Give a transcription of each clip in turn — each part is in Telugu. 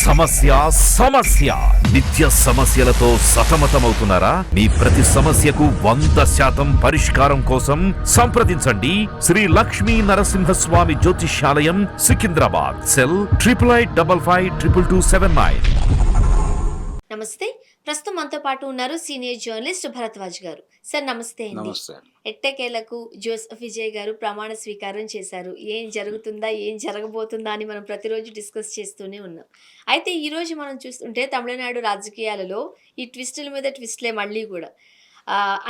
సమస్య సమస్య నిత్య సమస్యలతో సతమతమవుతున్నారా? మీ ప్రతి సమస్యకు 100% పరిష్కారం కోసం సంప్రదించండి శ్రీ లక్ష్మీ నరసింహస్వామి జ్యోతిష్యాలయం, సికింద్రాబాద్. సెల్ 8855522279. నమస్తే. ప్రస్తుతం మనతో పాటు ఉన్నారు సీనియర్ జర్నలిస్ట్ భరద్వాజ్ గారు. సార్ నమస్తే అండి. ఎట్టకేలకు జోసెఫ్ విజయ్ గారు ప్రమాణ స్వీకారం చేశారు. ఏం జరుగుతుందా, ఏం జరగబోతుందా అని మనం ప్రతిరోజు డిస్కస్ చేస్తూనే ఉన్నాం. అయితే ఈరోజు మనం చూస్తుంటే తమిళనాడు రాజకీయాలలో ఈ ట్విస్టుల మీద ట్విస్ట్లే మళ్ళీ కూడా.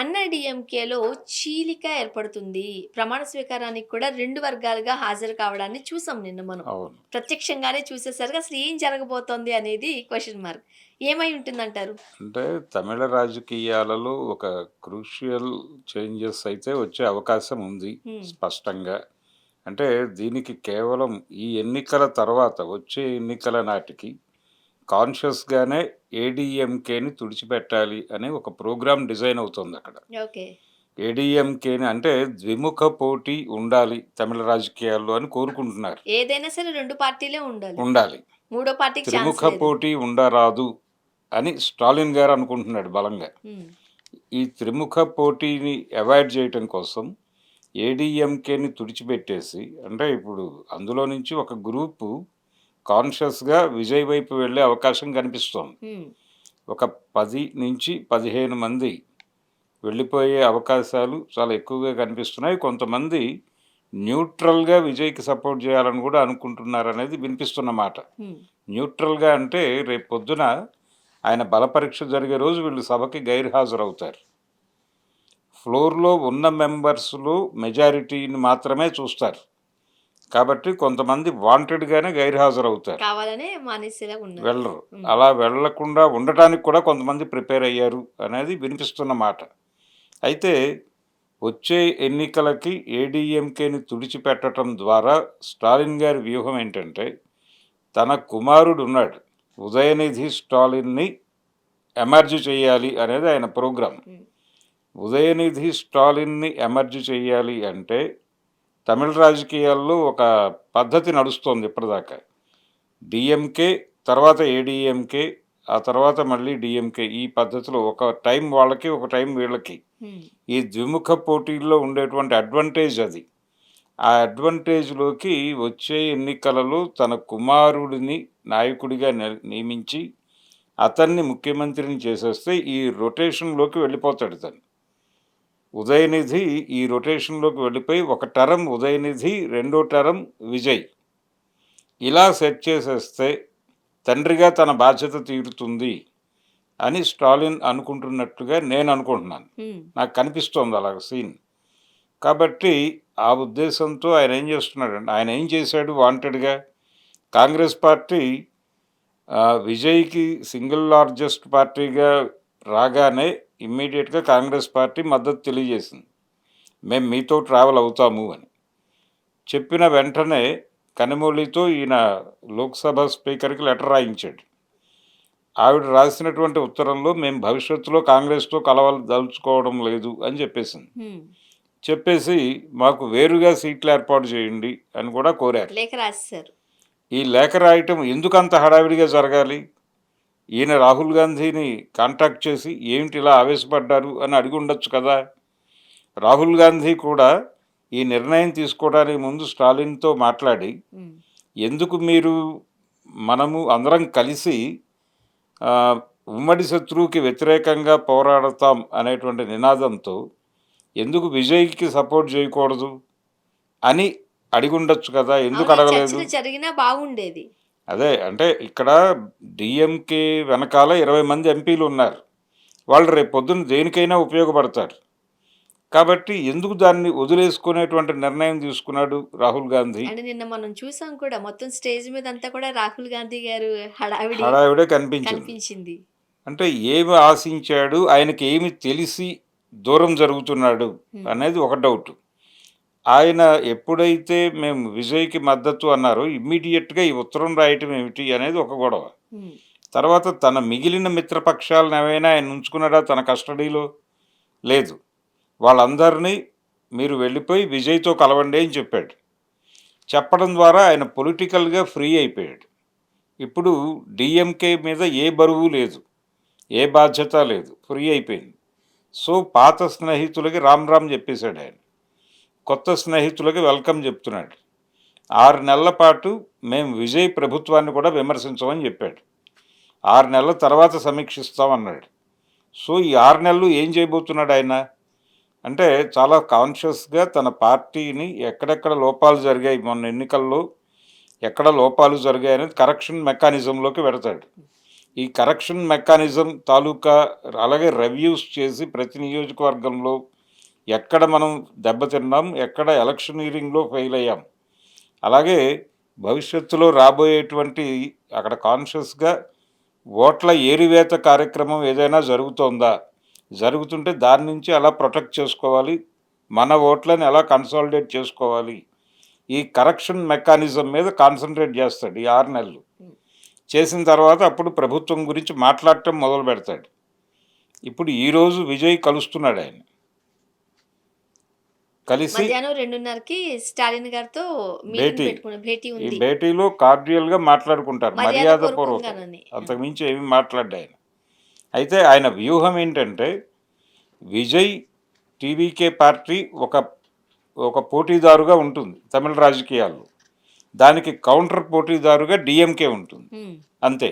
అన్నా డిఎంకేలో చీలిక ఏర్పడుతుంది. ప్రమాణ స్వీకారానికి కూడా 2 వర్గాలుగా హాజరు కావడాన్ని చూసాం నిన్న మనం. ప్రత్యక్షంగానే చూసేసరికి అసలు ఏం జరగబోతోంది అనేది క్వశ్చన్ మార్క్. ఏమై ఉంటుందంటారు? అంటే తమిళ రాజకీయాలలో ఒక క్రూషియల్ చేంజెస్ అయితే వచ్చే అవకాశం ఉంది స్పష్టంగా. అంటే దీనికి కేవలం ఈ ఎన్నికల తర్వాత వచ్చే ఎన్నికల నాటికి కాన్షియస్గానే ఏడీఎంకేని తుడిచిపెట్టాలి అనే ఒక ప్రోగ్రామ్ డిజైన్ అవుతుంది అక్కడ. ఏడీఎంకేని అంటే ద్విముఖ పోటీ ఉండాలి తమిళ రాజకీయాల్లో అని కోరుకుంటున్నారు. ఏదైనా సరే 2 పార్టీలే ఉండాలి, మూడో పార్టీకి త్రిముఖ పోటీ ఉండరాదు అని స్టాలిన్ గారు అనుకుంటున్నాడు బలంగా. ఈ త్రిముఖ పోటీని అవాయిడ్ చేయటం కోసం ఏడీఎంకేని తుడిచిపెట్టేసి, అంటే ఇప్పుడు అందులో నుంచి ఒక గ్రూపు కాన్షియస్గా విజయ్ వైపు వెళ్ళే అవకాశం కనిపిస్తోంది. ఒక 10 నుంచి 15 మంది వెళ్ళిపోయే అవకాశాలు చాలా ఎక్కువగా కనిపిస్తున్నాయి. కొంతమంది న్యూట్రల్గా విజయ్కి సపోర్ట్ చేయాలని కూడా అనుకుంటున్నారు అనేది వినిపిస్తున్న మాట. న్యూట్రల్గా అంటే రేపు పొద్దున ఆయన బలపరీక్ష జరిగే రోజు వీళ్ళు సభకి గైర్హాజరవుతారు. ఫ్లోర్లో ఉన్న మెంబర్స్లో మెజారిటీని మాత్రమే చూస్తారు కాబట్టి కొంతమంది వాంటెడ్గానే గైర్హాజరవుతారు, వెళ్ళరు. అలా వెళ్లకుండా ఉండటానికి కూడా కొంతమంది ప్రిపేర్ అయ్యారు అనేది వినిపిస్తున్న మాట. అయితే వచ్చే ఎన్నికలకి ఏడీఎంకేని తుడిచిపెట్టడం ద్వారా స్టాలిన్ గారి వ్యూహం ఏంటంటే, తన కుమారుడు ఉన్నాడు ఉదయనిధి స్టాలిన్ని ఎమర్జ్ చేయాలి అనేది ఆయన ప్రోగ్రాం. ఉదయనిధి స్టాలిన్ని ఎమర్జ్ చేయాలి అంటే తమిళ రాజకీయాల్లో ఒక పద్ధతి నడుస్తోంది ఇప్పటిదాకా. డిఎంకే తర్వాత ఏడీఎంకే, ఆ తర్వాత మళ్ళీ డిఎంకే, ఈ పద్ధతిలో ఒక టైం వాళ్ళకి ఒక టైం వీళ్ళకి. ఈ ద్విముఖ పోటీల్లో ఉండేటువంటి అడ్వాంటేజ్ అది. ఆ అడ్వాంటేజ్లోకి వచ్చే ఎన్నికలలో తన కుమారుడిని నాయకుడిగా నియమించి అతన్ని ముఖ్యమంత్రిని చేసేస్తే ఈ రొటేషన్లోకి వెళ్ళిపోతాడు తను. ఉదయనిధి ఈ రొటేషన్లోకి వెళ్ళిపోయి ఒక టర్మ్ ఉదయనిధి, 2వ టర్మ్ విజయ్, ఇలా సెట్ చేసేస్తే తండ్రిగా తన బాధ్యత తీరుతుంది అని స్టాలిన్ అనుకుంటున్నట్టుగా నేను అనుకుంటున్నాను. నాకు కనిపిస్తోంది అలాగ సీన్. కాబట్టి ఆ ఉద్దేశంతో ఆయన ఏం చేస్తున్నాడంటే, ఆయన ఏం చేశాడు వాంటెడ్గా, కాంగ్రెస్ పార్టీ విజయ్కి సింగిల్ లార్జెస్ట్ పార్టీగా రాగానే ఇమ్మీడియట్గా కాంగ్రెస్ పార్టీ మద్దతు తెలియజేసింది. మేము మీతో ట్రావెల్ అవుతాము అని చెప్పిన వెంటనే కనిమొళితో ఈయన లోక్సభ స్పీకర్కి లెటర్ రాయించాడు. ఆవిడ రాసినటువంటి ఉత్తరంలో మేము భవిష్యత్తులో కాంగ్రెస్తో కలవదలుచుకోవడం లేదు అని చెప్పేసి మాకు వేరుగా సీట్లు ఏర్పాటు చేయండి అని కూడా కోరారు. ఈ లేఖ రాయటం ఎందుకంత హడావిడిగా జరగాలి? ఈయన రాహుల్ గాంధీని కాంటాక్ట్ చేసి ఏమిటి ఇలా ఆవేశపడ్డారు అని అడిగి ఉండొచ్చు కదా. రాహుల్ గాంధీ కూడా ఈ నిర్ణయం తీసుకోవడానికి ముందు స్టాలిన్తో మాట్లాడి, ఎందుకు మనము అందరం కలిసి ఉమ్మడి శత్రువుకి వ్యతిరేకంగా పోరాడతాం అనేటువంటి నినాదంతో ఎందుకు విజయ్కి సపోర్ట్ చేయకూడదు అని అడిగి ఉండొచ్చు కదా. ఎందుకు అడగలేదు? జరిగినా బాగుండేది. అదే అంటే ఇక్కడ డిఎంకే వెనకాల 20 మంది ఎంపీలు ఉన్నారు. వాళ్ళు రేపు పొద్దున్న దేనికైనా ఉపయోగపడతారు. కాబట్టి ఎందుకు దాన్ని వదిలేసుకునేటువంటి నిర్ణయం తీసుకున్నాడు రాహుల్ గాంధీ? నిన్న మనం చూసాం కూడా, మొత్తం స్టేజ్ మీద అంతా కూడా రాహుల్ గాంధీ గారు హడావిడే కనిపించింది. అంటే ఏమి ఆశించాడు, ఆయనకి ఏమి తెలిసి దూరం జరుగుతున్నాడు అనేది ఒక డౌట్. ఆయన ఎప్పుడైతే మేము విజయ్కి మద్దతు అన్నారో ఇమ్మీడియట్గా ఈ ఉత్తరం రాయటం ఏమిటి అనేది ఒక గొడవ. తర్వాత తన మిగిలిన మిత్రపక్షాలను ఏమైనా ఆయన ఉంచుకున్నాడా తన కస్టడీలో? లేదు. వాళ్ళందరినీ మీరు వెళ్ళిపోయి విజయ్తో కలవండి అని చెప్పాడు. చెప్పడం ద్వారా ఆయన పొలిటికల్గా ఫ్రీ అయిపోయాడు. ఇప్పుడు డిఎంకే మీద ఏ బరువు లేదు, ఏ బాధ్యత లేదు, ఫ్రీ అయిపోయింది. సో పాత స్నేహితులకి రామ్ రామ్ చెప్పేశాడు ఆయన, కొత్త స్నేహితులకి వెల్కమ్ చెప్తున్నాడు. 6 నెలల పాటు మేము విజయ్ ప్రభుత్వాన్ని కూడా విమర్శించమని చెప్పాడు. 6 నెలల తర్వాత సమీక్షిస్తామన్నాడు. సో ఈ 6 నెలలు ఏం చేయబోతున్నాడు ఆయన అంటే, చాలా కాన్షియస్గా తన పార్టీని ఎక్కడెక్కడ లోపాలు జరిగాయి, మొన్న ఎన్నికల్లో ఎక్కడ లోపాలు జరిగాయి అనేది కరెక్షన్ మెకానిజంలోకి పెడతాడు. ఈ కరెక్షన్ మెకానిజం తాలూకా అలాగే రివ్యూస్ చేసి ప్రతి నియోజకవర్గంలో ఎక్కడ మనం దెబ్బతిన్నాం, ఎక్కడ ఎలక్షనీరింగ్లో ఫెయిల్ అయ్యాం, అలాగే భవిష్యత్తులో రాబోయేటువంటి అక్కడ కాన్షియస్గా ఓట్ల ఏరివేత కార్యక్రమం ఏదైనా జరుగుతోందా, జరుగుతుంటే దాని నుంచి ఎలా ప్రొటెక్ట్ చేసుకోవాలి, మన ఓట్లని ఎలా కన్సాలిడేట్ చేసుకోవాలి, ఈ కరెక్షన్ మెకానిజం మీద కాన్సన్ట్రేట్ చేస్తాడు ఈ 6 నెలలు. చేసిన తర్వాత అప్పుడు ప్రభుత్వం గురించి మాట్లాడటం మొదలు పెడతాడు. ఇప్పుడు ఈరోజు విజయ్ కలుస్తున్నాడు ఆయన, కలిసి మధ్యాహ్నం 2:30కి స్టాలిన్ గారితో భేటీ, భేటీ ఈ ఉంది, భేటీలో కార్డియల్గా మాట్లాడుకుంటారు, మర్యాదపూర్వకం, మర్యాదపూర్వకంగానని. అంతకుమించి ఏమీ మాట్లాడ్డా ఆయన. అయితే ఆయన వ్యూహం ఏంటంటే, విజయ్ టీవీకే పార్టీ ఒక పోటీదారుగా ఉంటుంది తమిళ రాజకీయాల్లో, దానికి కౌంటర్ పోటీదారుగా డిఎంకే ఉంటుంది, అంతే,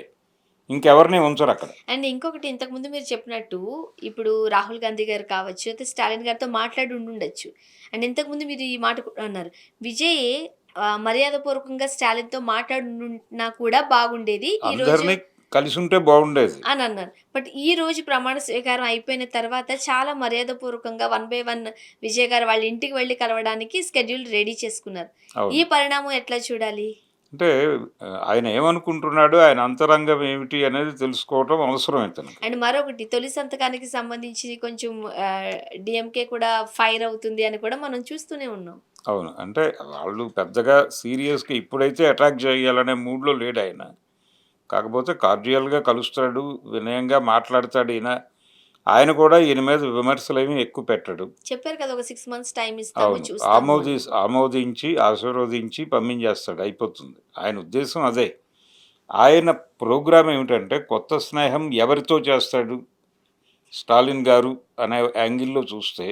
ఇంకెవరిని ఉంచరు అక్కడ. అండ్ ఇంకొకటి, ఇంతకుముందు మీరు చెప్పినట్టు ఇప్పుడు రాహుల్ గాంధీ గారు కావచ్చు, అయితే స్టాలిన్ గారితో మాట్లాడి ఉండొచ్చు. అండ్ ఇంతకుముందు మీరు ఈ మాట కూడా అన్నారు, విజయ్ మర్యాదపూర్వకంగా స్టాలిన్తో మాట్లాడున్నా కూడా బాగుండేది ఈ రోజు అందరినీ కలిసి ఉంటే బాగుండేది అని అన్నారు. బట్ ఈ రోజు ప్రమాణ స్వీకారం అయిపోయిన తర్వాత చాలా మర్యాదపూర్వకంగా 1 by 1 విజయ్ గారు వాళ్ళ ఇంటికి వెళ్ళి కలవడానికి స్కెడ్యూల్ రెడీ చేసుకున్నారు. అవును. ఈ పరిణామం ఎట్లా చూడాలి? అంటే ఆయన ఏమనుకుంటున్నాడు, ఆయన అంతరంగం ఏమిటి అనేది తెలుసుకోవటం అవసరం ఇతనికి. అండ్ మరొకటి, తొలి సంతకానికి సంబంధించి కొంచెం డిఎంకే కూడా ఫైర్ అవుతుంది అని కూడా మనం చూస్తూనే ఉన్నాం. అవును, అంటే వాళ్ళు పెద్దగా సీరియస్గా ఇప్పుడైతే అటాక్ చేయాలనే మూడ్లో లేడు ఆయన. కాకపోతే కార్డియల్గా కలుస్తాడు, వినయంగా మాట్లాడతాడు ఈయన. ఆయన కూడా ఈయన మీద విమర్శలు ఏమీ ఎక్కువ పెట్టడు. చెప్పారు కదా, ఒక 6 months టైం ఇస్తాము, అవును, చూస్తాము. ఆమోదించి ఆశీర్వదించి పంపించేస్తాడు, అయిపోతుంది. ఆయన ఉద్దేశం అదే. ఆయన ప్రోగ్రాం ఏమిటంటే, కొత్త స్నేహం ఎవరితో చేస్తాడు స్టాలిన్ గారు అనే యాంగిల్లో చూస్తే,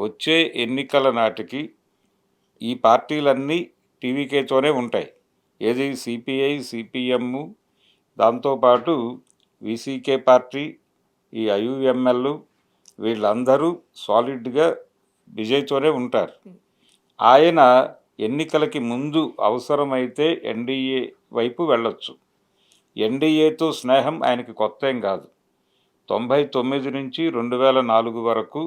వచ్చే ఎన్నికల నాటికి ఈ పార్టీలన్నీ టీవీకేతోనే ఉంటాయి. ఏది సిపిఐ, సిపిఎం, దాంతోపాటు విసికే పార్టీ, ఈ ఐయుఎంఎల్, వీళ్ళందరూ సాలిడ్గా విజయ్తోనే ఉంటారు. ఆయన ఎన్నికలకి ముందు అవసరమైతే ఎన్డీఏ వైపు వెళ్ళొచ్చు. ఎన్డీఏతో స్నేహం ఆయనకి కొత్త ఏం కాదు. 99 నుంచి 2004 వరకు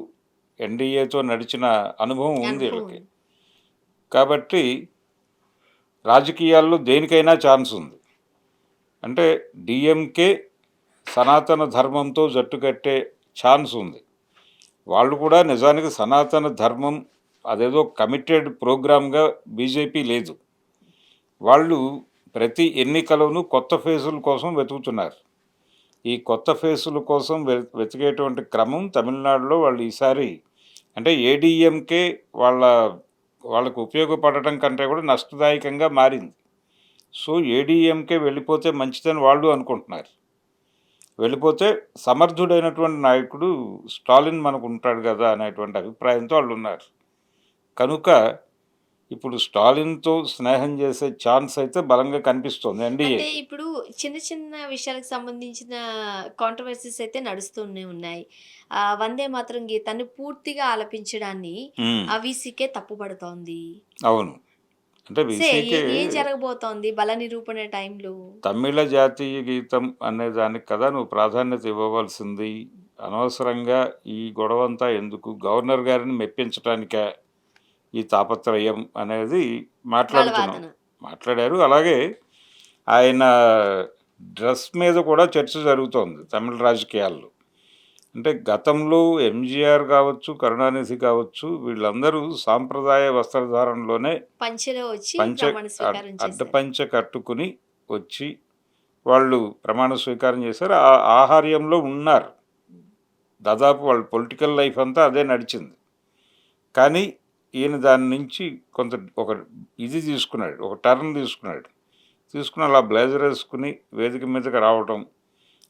ఎన్డీఏతో నడిచిన అనుభవం ఉంది వీళ్ళకి. కాబట్టి రాజకీయాల్లో దేనికైనా ఛాన్స్ ఉంది. అంటే డిఎంకే సనాతన ధర్మంతో జట్టు కట్టే ఛాన్స్ ఉంది. వాళ్ళు కూడా నిజానికి సనాతన ధర్మం అదేదో కమిటెడ్ ప్రోగ్రామ్గా బీజేపీ లేదు. వాళ్ళు ప్రతి ఎన్నికలోనూ కొత్త ఫేసుల కోసం వెతుకుతున్నారు. ఈ కొత్త ఫేసుల కోసం వెతికేటువంటి క్రమం తమిళనాడులో వాళ్ళు ఈసారి, అంటే ఏడీఎంకే వాళ్ళకు ఉపయోగపడటం కంటే కూడా నష్టదాయకంగా మారింది. సో ఏడీఎంకే వెళ్ళిపోతే మంచిదని వాళ్ళు అనుకుంటున్నారు. వెళ్ళిపోతే సమర్థుడైనటువంటి నాయకుడు స్టాలిన్ మనకు ఉంటాడు కదా అనేటువంటి అభిప్రాయంతో వాళ్ళు ఉన్నారు. కనుక ఇప్పుడు స్టాలిన్తో స్నేహం చేసే ఛాన్స్ అయితే బలంగా కనిపిస్తుంది ఎన్డీఏ. అంటే ఇప్పుడు చిన్న చిన్న విషయాలకు సంబంధించిన కాంట్రవర్సీస్ అయితే నడుస్తూనే ఉన్నాయి. వందే మాతరం గీతాన్ని పూర్తిగా ఆలపించడాన్ని వీసీకే తప్పుపడుతోంది. అవును, అంటే వీసీకే ఏం జరగబోతోంది బల నిరూపణ టైంలో? తమిళ జాతీయ గీతం అనే దానికి కదా నువ్వు ప్రాధాన్యత ఇవ్వవలసింది. అనవసరంగా ఈ గొడవంతా ఎందుకు, గవర్నర్ గారిని మెప్పించడానికే ఈ తాపత్రయం అనేది మాట్లాడారు. అలాగే ఆయన డ్రెస్ మీద కూడా చర్చ జరుగుతోంది తమిళ రాజకీయాల్లో. అంటే గతంలో ఎంజీఆర్ కావచ్చు, కరుణానిధి కావచ్చు, వీళ్ళందరూ సాంప్రదాయ వస్త్రధారణలోనే అడ్డపంచ కట్టుకుని వచ్చి వాళ్ళు ప్రమాణ స్వీకారం చేశారు. ఆ ఆహార్యంలో ఉన్నారు. దాదాపు వాళ్ళ పొలిటికల్ లైఫ్ అంతా అదే నడిచింది. కానీ ఈయన దాని నుంచి ఒక టర్న్ తీసుకున్నాడు. తీసుకుని అలా బ్లేజర్ వేసుకుని వేదిక మీదకి రావటం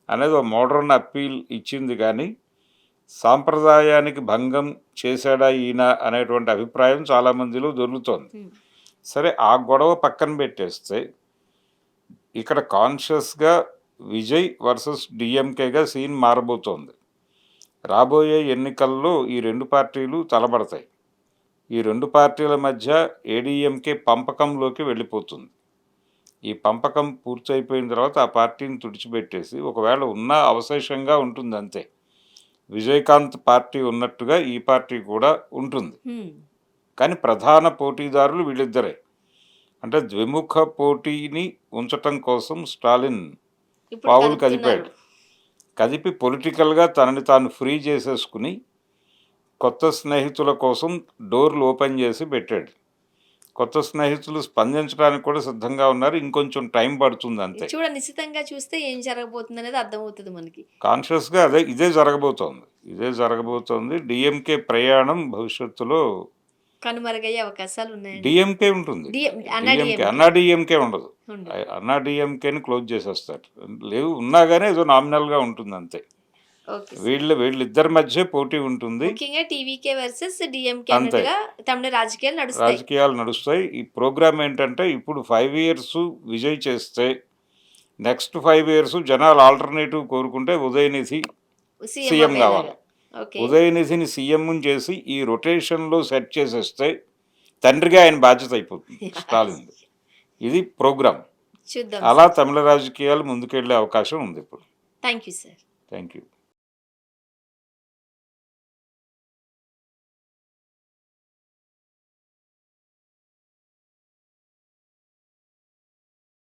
అనేది ఒక మోడర్న్ అప్పీల్ ఇచ్చింది, కానీ సాంప్రదాయానికి భంగం చేశాడా ఈయన అనేటువంటి అభిప్రాయం చాలామందిలో దొరుకుతోంది. సరే, ఆ గొడవ పక్కన పెట్టేస్తే ఇక్కడ కాన్షియస్గా విజయ్ వర్సెస్ డిఎంకేగా సీన్ మారబోతోంది. రాబోయే ఎన్నికల్లో ఈ రెండు పార్టీలు తలబడతాయి. ఈ రెండు పార్టీల మధ్య ఏడీఎంకే పంపకంలోకి వెళ్ళిపోతుంది. ఈ పంపకం పూర్తయిపోయిన తర్వాత ఆ పార్టీని తుడిచిపెట్టేసి ఒకవేళ ఉన్న అవశేషంగా ఉంటుంది అంతే. విజయకాంత్ పార్టీ ఉన్నట్టుగా ఈ పార్టీ కూడా ఉంటుంది. కానీ ప్రధాన పోటీదారులు వీళ్ళిద్దరే. అంటే ద్విముఖ పోటీని ఉంచటం కోసం స్టాలిన్ పావులు కదిపాడు. కదిపి పొలిటికల్గా తనని తాను ఫ్రీ చేసేసుకుని కొత్త స్నేహితుల కోసం డోర్లు ఓపెన్ చేసి పెట్టాడు. కొత్త స్నేహితులు స్పందించడానికి కూడా సిద్ధంగా ఉన్నారు. ఇంకొంచెం టైం పడుతుంది అంతే. చూడ నిశ్చితంగా చూస్తే ఏం జరగబోతుంది అనేది అర్థమవుతుంది మనకి. కాన్షియస్గా ఇదే జరగబోతోంది. డిఎంకే ప్రయాణం భవిష్యత్తులో కనుమరుగయ్యే అవకాశాలు ఉన్నాయి. డిఎంకే ఉంటుంది, అన్నా డిఎంకే ఉండదు. అన్నా డిఎంకేని క్లోజ్ చేసేస్తారు. లేవు, ఉన్నా కానీ ఏదో నామినల్గా ఉంటుంది అంతే. వీళ్ళిద్దరి మధ్య పోటీ ఉంటుంది. టీవీకే వర్సెస్ డిఎంకే అన్నట్టుగా తమిళ రాజకీయాలు నడుస్తాయి. ఈ ప్రోగ్రామ్ ఏంటంటే ఇప్పుడు 5 years విజయ్ చేస్తే నెక్స్ట్ 5 years జనాలు ఆల్టర్నేటివ్ కోరుకుంటే ఉదయనిధి సీఎం కావాలి. ఉదయనిధిని సీఎం చేసి ఈ రొటేషన్లో సెట్ చేసేస్తే తండ్రిగా ఆయన బాధ్యత అయిపోతుంది స్టాలిన్. ఇది ప్రోగ్రామ్. అలా తమిళ రాజకీయాలు ముందుకెళ్లే అవకాశం ఉంది ఇప్పుడు. Thank you sir. Thank you.